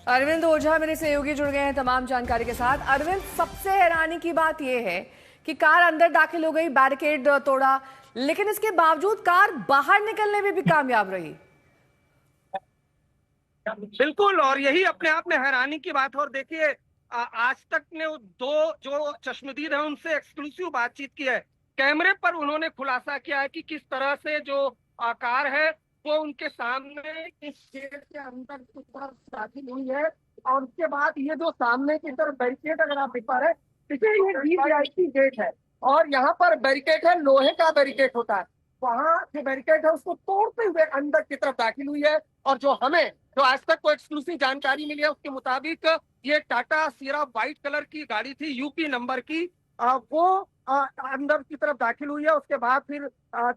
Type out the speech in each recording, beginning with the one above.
अरविंद ओझा मेरे सहयोगी जुड़ गए हैं तमाम जानकारी के साथ। अरविंद, सबसे हैरानी की बात यह है कि कार अंदर दाखिल हो गई, बैरिकेड तोड़ा, लेकिन इसके बावजूद कार बाहर निकलने में भी कामयाब रही। बिल्कुल, और यही अपने आप में हैरानी की बात है। और देखिए, आज तक ने दो जो चश्मदीद हैं उनसे एक्सक्लूसिव बातचीत की है। कैमरे पर उन्होंने खुलासा किया है कि किस तरह से जो कार है वो उनके सामने इस गेट के अंदर की तरफ दाखिल हुई है। और उसके बाद ये जो सामने की तरफ बैरिकेड अगर आप देख पा रहे हैं, देखिए ये वीवीआईपी गेट है और यहाँ पर बैरिकेड है, लोहे का बैरिकेड होता है। वहां जो बैरिकेड है उसको तोड़ते हुए अंदर की तरफ दाखिल हुई है। और जो आज तक को एक्सक्लूसिव जानकारी मिली है उसके मुताबिक ये टाटा सियरा व्हाइट कलर की गाड़ी थी, यूपी नंबर की। वो अंदर की तरफ दाखिल हुई है। उसके बाद फिर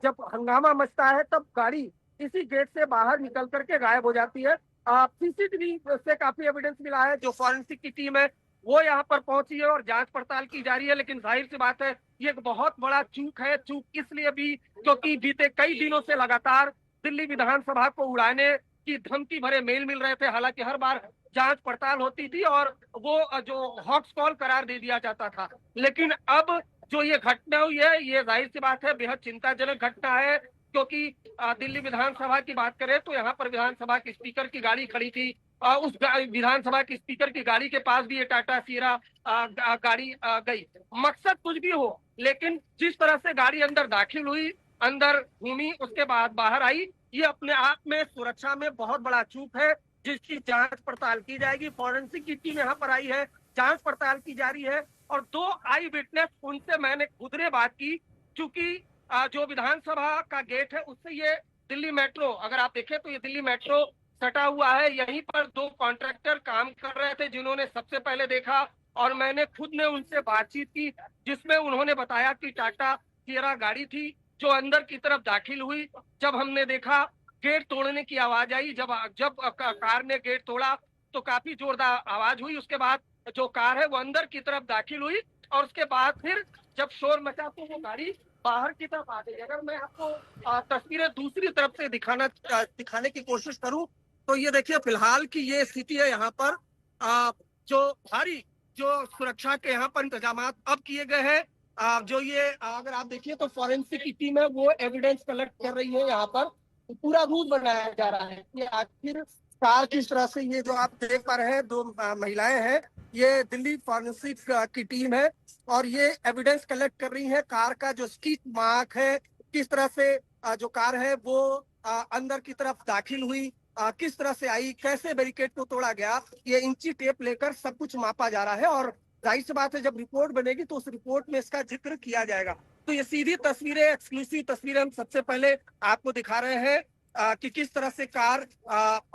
जब हंगामा मचता है तब गाड़ी इसी गेट से बाहर निकल करके गायब हो जाती है। सीसीटीवी से काफी एविडेंस मिला है। जो फॉरेंसिक की टीम है वो यहाँ पर पहुंची है और जांच पड़ताल की जा रही है। लेकिन जाहिर सी बात है ये एक बहुत बड़ा चूक है। चूक इसलिए भी क्योंकि बीते कई दिनों से लगातार दिल्ली विधानसभा को उड़ाने की धमकी भरे मेल मिल रहे थे। हालांकि हर बार जांच पड़ताल होती थी और वो जो हॉक्स कॉल करार दे दिया जाता था। लेकिन अब जो ये घटना हुई है ये जाहिर सी बात है बेहद चिंताजनक घटना है। क्योंकि दिल्ली विधानसभा की बात करें तो यहाँ पर विधानसभा के स्पीकर की गाड़ी खड़ी थी। उस विधानसभा के स्पीकर की गाड़ी के पास भी ये टाटा सियरा गाड़ी गई। मकसद कुछ भी हो, लेकिन जिस तरह से गाड़ी अंदर दाखिल हुई, अंदर घूमी, उसके बाद बाहर आई, ये अपने आप में सुरक्षा में बहुत बड़ा चूक है जिसकी जांच पड़ताल की जाएगी। फॉरेंसिक की टीम यहाँ पर आई है, जांच पड़ताल की जा रही है। और दो आई विटनेस, उनसे मैंने खुदरे बात की। क्योंकि जो विधानसभा का गेट है उससे ये दिल्ली मेट्रो, अगर आप देखें तो ये दिल्ली मेट्रो सटा हुआ है। यहीं पर दो कॉन्ट्रैक्टर काम कर रहे थे जिन्होंने सबसे पहले देखा और मैंने खुद ने उनसे बातचीत की, जिसमें उन्होंने बताया कि टाटा सियरा गाड़ी थी जो अंदर की तरफ दाखिल हुई। जब हमने देखा गेट तोड़ने की आवाज आई, जब जब कार ने गेट तोड़ा तो काफी जोरदार आवाज हुई। उसके बाद जो कार है वो अंदर की तरफ दाखिल हुई और उसके बाद फिर जब शोर मचा तो वो गाड़ी बाहर की तरफ आ गई। अगर मैं आपको तस्वीरें दूसरी तरफ से दिखाने की कोशिश करूं तो ये देखिए फिलहाल की ये स्थिति है। यहाँ पर जो भारी जो सुरक्षा के यहाँ पर इंतजाम अब किए गए हैं। जो ये अगर आप देखिए तो फॉरेंसिक की टीम है वो एविडेंस कलेक्ट कर रही है। यहाँ पर पूरा रूट बनाया जा रहा है कि आखिर कार किस तरह से, ये जो आप देख पा रहे हैं दो महिलाएं हैं, ये दिल्ली फॉरेंसिक की टीम है और ये एविडेंस कलेक्ट कर रही है। कार का जो स्किड मार्क है, किस तरह से जो कार है वो अंदर की तरफ दाखिल हुई, किस तरह से आई, कैसे बैरिकेड को तोड़ा गया, ये इंची टेप लेकर सब कुछ मापा जा रहा है। और जाहिर सी बात है जब रिपोर्ट बनेगी तो उस रिपोर्ट में इसका जिक्र किया जाएगा। तो ये सीधी तस्वीरें, एक्सक्लूसिव तस्वीरें हम सबसे पहले आपको दिखा रहे हैं कि किस तरह से कार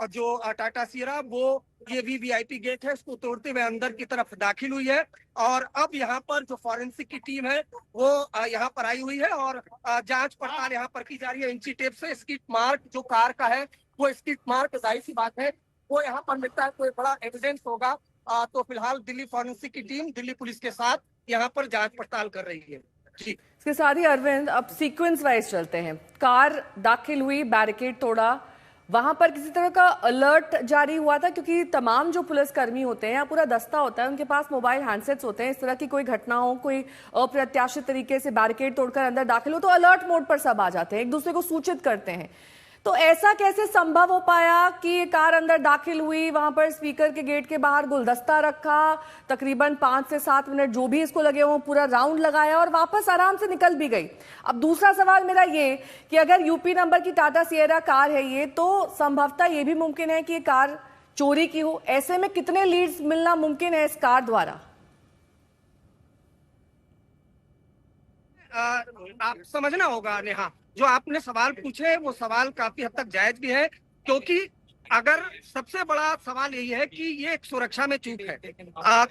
जो टाटा सियरा वो ये वीवीआईपी गेट है इसको तोड़ते हुए अंदर की तरफ दाखिल हुई है। और अब यहाँ पर जो फॉरेंसिक की टीम है वो यहाँ पर आई हुई है और जांच पड़ताल यहाँ पर की जा रही है। इंची टेप से स्किड मार्क जो कार का है वो स्किड मार्क, जाहिर सी बात है वो यहाँ पर मिलता है, कोई बड़ा एविडेंस होगा। तो फिलहाल दिल्ली फॉरेंसिक की टीम दिल्ली पुलिस के साथ यहाँ पर जांच पड़ताल कर रही है। जी, इसके साथ ही अरविंद, अब सीक्वेंस वाइज चलते हैं। कार दाखिल हुई, बैरिकेड तोड़ा, वहां पर किसी तरह का अलर्ट जारी हुआ था? क्योंकि तमाम जो पुलिसकर्मी होते हैं, पूरा दस्ता होता है, उनके पास मोबाइल हैंडसेट्स होते हैं। इस तरह की कोई घटना हो, कोई अप्रत्याशित तरीके से बैरिकेड तोड़कर अंदर दाखिल हो तो अलर्ट मोड पर सब आ जाते हैं, एक दूसरे को सूचित करते हैं। तो ऐसा कैसे संभव हो पाया कि ये कार अंदर दाखिल हुई, वहां पर स्पीकर के गेट के बाहर गुलदस्ता रखा, तकरीबन 5 से 7 मिनट जो भी इसको लगे वो पूरा राउंड लगाया और वापस आराम से निकल भी गई? अब दूसरा सवाल मेरा ये कि अगर यूपी नंबर की टाटा सियरा कार है ये, तो संभवतः ये भी मुमकिन है कि ये कार चोरी की हो। ऐसे में कितने लीड्स मिलना मुमकिन है इस कार द्वारा? आप समझना होगा नेहा, जो आपने सवाल पूछे वो सवाल काफी हद तक जायज भी है। क्योंकि अगर सबसे बड़ा सवाल यही है कि ये एक सुरक्षा में चूक है।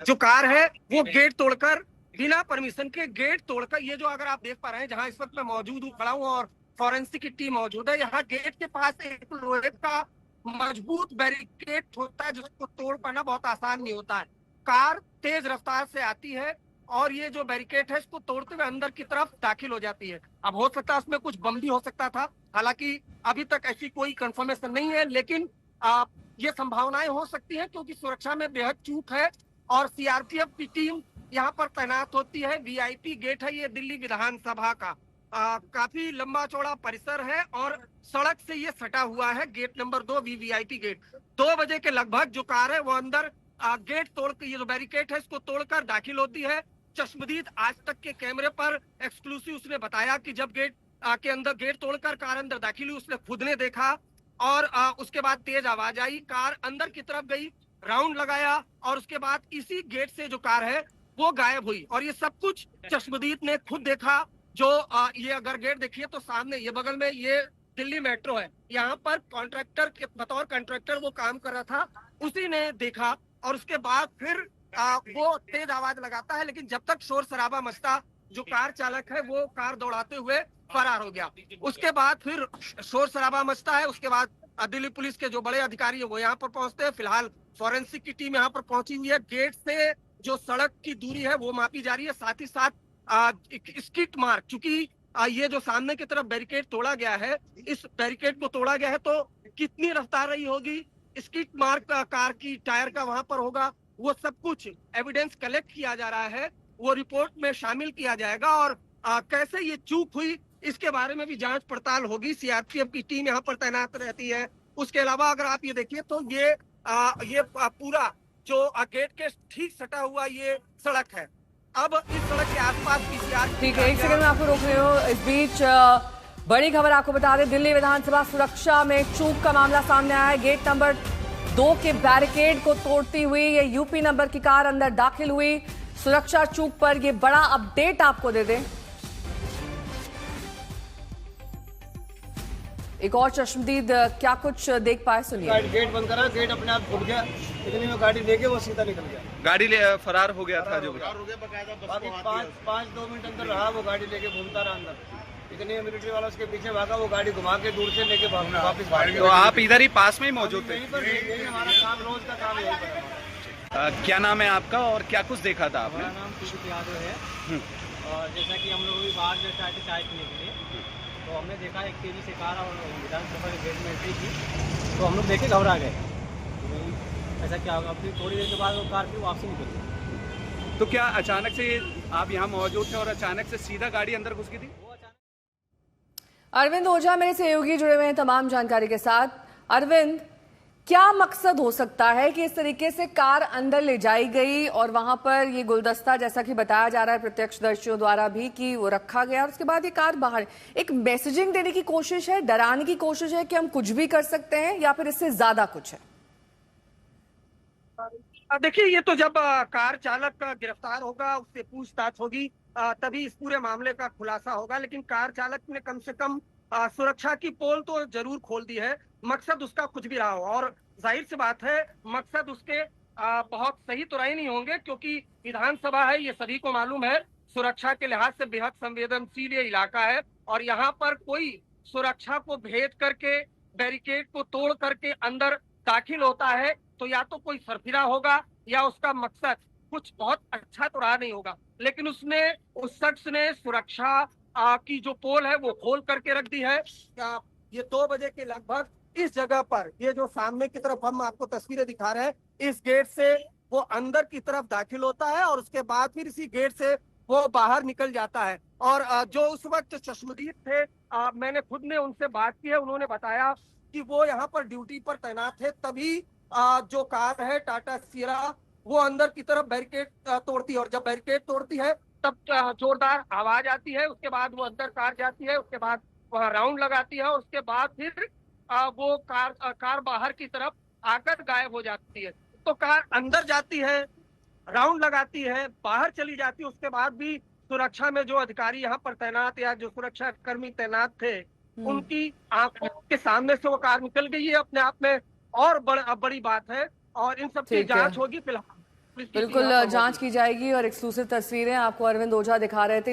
जो कार है वो गेट तोड़कर, बिना परमिशन के गेट तोड़कर, ये जो अगर आप देख पा रहे हैं जहां इस वक्त मैं मौजूद हूँ, खड़ा हूँ और फॉरेंसिक की टीम मौजूद है, यहाँ गेट के पास एक लोहे का मजबूत बैरिकेड होता है जिसको तोड़ पाना बहुत आसान नहीं होता है। कार तेज रफ्तार से आती है और ये जो बैरिकेड है इसको तोड़ते हुए अंदर की तरफ दाखिल हो जाती है। अब हो सकता है उसमें कुछ बम भी हो सकता था, हालांकि अभी तक ऐसी कोई कंफर्मेशन नहीं है। लेकिन ये संभावनाएं हो सकती हैं क्योंकि सुरक्षा में बेहद चूक है और सीआरपीएफ की टीम यहाँ पर तैनात होती है। वीआईपी गेट है ये दिल्ली विधानसभा का। काफी लंबा चौड़ा परिसर है और सड़क से ये सटा हुआ है। गेट नंबर 2 वीवीआईपी गेट 2 बजे के लगभग जो कार है वो अंदर गेट तोड़ के, ये जो बैरिकेड है इसको तोड़कर दाखिल होती है। चश्मदीद आज तक के कैमरे पर एक्सक्लूसिव उसने बताया कि जब गेट के अंदर गेट तोड़कर कार अंदर दाखिल हुई उसने खुद ने देखा और उसके बाद तेज आवाज आई, कार अंदर की तरफ गई, राउंड लगाया और उसके बाद इसी गेट से जो कार है वो गायब हुई। और ये सब कुछ चश्मदीद ने खुद देखा। जो ये अगर गेट देखिए तो सामने ये बगल में ये दिल्ली मेट्रो है, यहाँ पर कॉन्ट्रैक्टर के बतौर कॉन्ट्रैक्टर वो काम कर रहा था, उसी ने देखा और उसके बाद फिर वो तेज आवाज लगाता है। लेकिन जब तक शोर शराबा मचता, जो कार चालक है वो कार दौड़ाते हुए फरार हो गया। उसके बाद फिर शोर शराबा मचता है। उसके बाद दिल्ली पुलिस के जो बड़े अधिकारी है वो यहाँ पर पहुंचते हैं। फिलहाल फॉरेंसिक की टीम यहाँ पर पहुंची हुई है। गेट से जो सड़क की दूरी है वो मापी जा रही है। साथ ही साथ स्किट मार्क, चूंकि ये जो सामने की तरफ बैरिकेड तोड़ा गया है, इस बैरिकेड को तोड़ा गया है तो कितनी रफ्तार रही होगी, स्किट मार्क कार की टायर का वहां पर होगा, वो सब कुछ एविडेंस कलेक्ट किया जा रहा है, वो रिपोर्ट में शामिल किया जाएगा। और कैसे ये चूक हुई इसके बारे में भी जांच पड़ताल होगी। सीआरपीएफ की टीम यहाँ पर तैनात रहती है। उसके अलावा अगर आप ये देखिए तो ये पूरा जो गेट के ठीक सटा हुआ ये सड़क है। अब इस सड़क के आसपास पीसीआर, ठीक है, एक सेकंड में आपको रोक रही हूँ। इस बीच बड़ी खबर आपको बता दें, दिल्ली विधानसभा सुरक्षा में चूक का मामला सामने आया है। गेट नंबर 2 के बैरिकेड को तोड़ती हुई ये यूपी नंबर की कार अंदर दाखिल हुई। सुरक्षा चूक पर ये बड़ा अपडेट आपको दे दें। एक और चश्मदीद क्या कुछ देख पाए, सुनिए। गेट बंद करा, गेट अपने आप खुल गया, इतनी में गाड़ी लेके वो सीधा निकल गया। गाड़ी ले फरार हो गया था जो बाकी 5-2 मिनट अंदर रहा, वो गाड़ी लेके घूमता रहा अंदर। इतनी मिलिट्री वाला उसके पीछे भागा, वो गाड़ी घुमा के दूर से लेके वापस भाग गया। तो आप इधर ही पास में ही मौजूद थे? यही हमारा काम, रोज का काम यही पर। क्या नाम है आपका और क्या कुछ देखा था आपने? मेरा नाम सुशील यादव है और जैसा कि हम लोग भी बाहर से आए थे चाय पीने के लिए, तो हमने देखा एक तेजी से कार और विधानसभा के गेट में एंट्री की, तो हम लोग देखे घबरा गए तो भाई ऐसा क्या होगा। फिर थोड़ी देर के बाद वो कार फिर वापसी निकल गई। तो क्या अचानक से आप यहाँ मौजूद थे और अचानक से सीधा गाड़ी अंदर घुस गई थी? अरविंद ओझा मेरे सहयोगी जुड़े हुए हैं तमाम जानकारी के साथ। अरविंद, क्या मकसद हो सकता है कि इस तरीके से कार अंदर ले जाई गई और वहां पर ये गुलदस्ता, जैसा कि बताया जा रहा है प्रत्यक्षदर्शियों द्वारा भी, कि वो रखा गया और उसके बाद ये कार बाहर, एक मैसेजिंग देने की कोशिश है, डराने की कोशिश है कि हम कुछ भी कर सकते हैं, या फिर इससे ज्यादा कुछ है? देखिए, ये तो जब कार चालक गिरफ्तार होगा, उससे पूछताछ होगी, तभी इस पूरे मामले का खुलासा होगा। लेकिन कार चालक ने कम से कम सुरक्षा की पोल तो जरूर खोल दी है, मकसद उसका कुछ भी रहा हो। और जाहिर सी बात है मकसद उसके बहुत सही तो रहे नहीं होंगे, क्योंकि विधानसभा है, ये सभी को मालूम है, सुरक्षा के लिहाज से बेहद संवेदनशील ये इलाका है और यहाँ पर कोई सुरक्षा को भेद करके, बैरिकेड को तोड़ करके अंदर दाखिल होता है तो या तो कोई सरफिरा होगा या उसका मकसद कुछ बहुत अच्छा तो रहा नहीं होगा। लेकिन उस शख्स ने सुरक्षा की जो पोल है वो खोल करके रख दी है। ये 2 बजे के लगभग इस जगह पर, ये जो सामने की तरफ हम आपको तस्वीरें दिखा रहे हैं, इस गेट से वो अंदर की तरफ दाखिल होता है और उसके बाद फिर इसी गेट से वो बाहर निकल जाता है। और जो उस वक्त चश्मदीद थे, मैंने खुद ने उनसे बात की है, उन्होंने बताया कि वो यहाँ पर ड्यूटी पर तैनात थे, तभी जो कार है टाटा सियरा वो अंदर की तरफ बैरिकेड तोड़ती है और जब बैरिकेड तोड़ती है तब जोरदार आवाज आती है। उसके बाद वो अंदर कार जाती है, उसके बाद वहाँ राउंड लगाती है और उसके बाद फिर वो कार बाहर की तरफ आकर गायब हो जाती है। तो कार अंदर जाती है, राउंड लगाती है, बाहर चली जाती है। उसके बाद भी सुरक्षा में जो अधिकारी यहाँ पर तैनात या जो सुरक्षा कर्मी तैनात थे, उनकी आंखों के सामने से वो कार निकल गई है, अपने आप में और बड़ी बात है। और इन सब की जांच होगी। फिलहाल बिल्कुल जांच की जाएगी और एक्सक्लूसिव तस्वीरें आपको अरविंद ओझा दिखा रहे थे।